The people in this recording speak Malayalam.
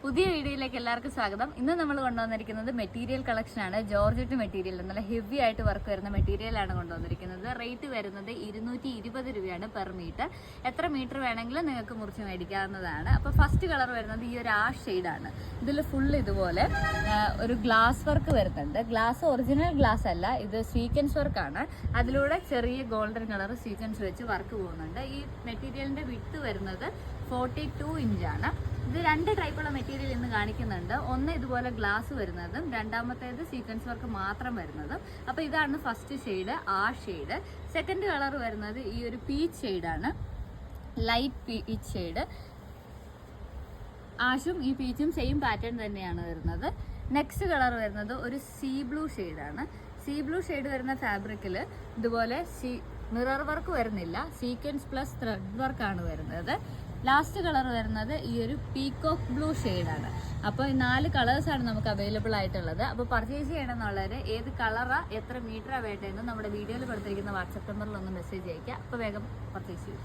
പുതിയ വീഡിയോയിലേക്ക് എല്ലാവർക്കും സ്വാഗതം. ഇന്ന് നമ്മൾ കൊണ്ടുവന്നിരിക്കുന്നത് മെറ്റീരിയൽ കളക്ഷൻ ആണ്. ജോർജറ്റ് മെറ്റീരിയൽ, നല്ല ഹെവി ആയിട്ട് വർക്ക് വരുന്ന മെറ്റീരിയൽ ആണ് കൊണ്ടുവന്നിരിക്കുന്നത്. റേറ്റ് വരുന്നത് 220 രൂപയാണ് പെർ മീറ്റർ. എത്ര മീറ്റർ വേണമെങ്കിലും നിങ്ങൾക്ക് മുറിച്ച് മേടിക്കാവുന്നതാണ്. അപ്പോൾ ഫസ്റ്റ് കളർ വരുന്നത് ഈ ഒരു ആഷ് ഷെയ്ഡാണ്. ഇതിൽ ഫുൾ ഇതുപോലെ ഒരു ഗ്ലാസ് വർക്ക് വരുന്നുണ്ട്. ഗ്ലാസ് ഒറിജിനൽ ഗ്ലാസ് അല്ല, ഇത് സ്വീക്വൻസ് വർക്കാണ്. അതിലൂടെ ചെറിയ ഗോൾഡൻ കളർ സ്വീക്വൻസ് വെച്ച് വർക്ക് പോകുന്നുണ്ട്. ഈ മെറ്റീരിയലിന്റെ വിഡ്ത്ത് വരുന്നത് 42 ഇഞ്ചാണ്. ഇത് രണ്ട് ടൈപ്പുള്ള മെറ്റീരിയൽ ഇന്ന് കാണിക്കുന്നുണ്ട്. ഒന്ന് ഇതുപോലെ ഗ്ലാസ് വരുന്നതും രണ്ടാമത്തേത് സീക്വൻസ് വർക്ക് മാത്രം വരുന്നതും. അപ്പോൾ ഇതാണ് ഫസ്റ്റ് ഷെയ്ഡ്, ആ ഷെയ്ഡ്. സെക്കൻഡ് കളർ വരുന്നത് ഈ ഒരു പീച്ച് ഷെയ്ഡാണ്, ലൈറ്റ് പീച്ച് ഷെയ്ഡ്. ആഷും ഈ പീച്ചും സെയിം പാറ്റേൺ തന്നെയാണ് വരുന്നത്. നെക്സ്റ്റ് കളർ വരുന്നത് ഒരു സീ ബ്ലൂ ഷെയ്ഡാണ്. സീ ബ്ലൂ ഷെയ്ഡ് വരുന്ന ഫാബ്രിക്കിൽ ഇതുപോലെ മിറർ വർക്ക് വരുന്നില്ല, സീക്വൻസ് പ്ലസ് ത്രെഡ് വർക്കാണ് വരുന്നത്. ലാസ്റ്റ് കളർ വരുന്നത് ഈ ഒരു പീകോക്ക് ബ്ലൂ ഷെയ്ഡാണ്. അപ്പോൾ ഈ 4 കളേഴ്സാണ് നമുക്ക് അവൈലബിൾ ആയിട്ടുള്ളത്. അപ്പോൾ പർച്ചേസ് ചെയ്യണമെന്നുള്ളവർ ഏത് കളറാ എത്ര മീറ്ററാണ് വേണ്ടതെന്ന് നമ്മുടെ വീഡിയോയിൽ കൊടുത്തിരിക്കുന്ന വാട്സപ്പ് നമ്പറിൽ ഒന്ന് മെസ്സേജ് അയക്കുക. അപ്പോൾ വേഗം പർച്ചേസ് ചെയ്യും.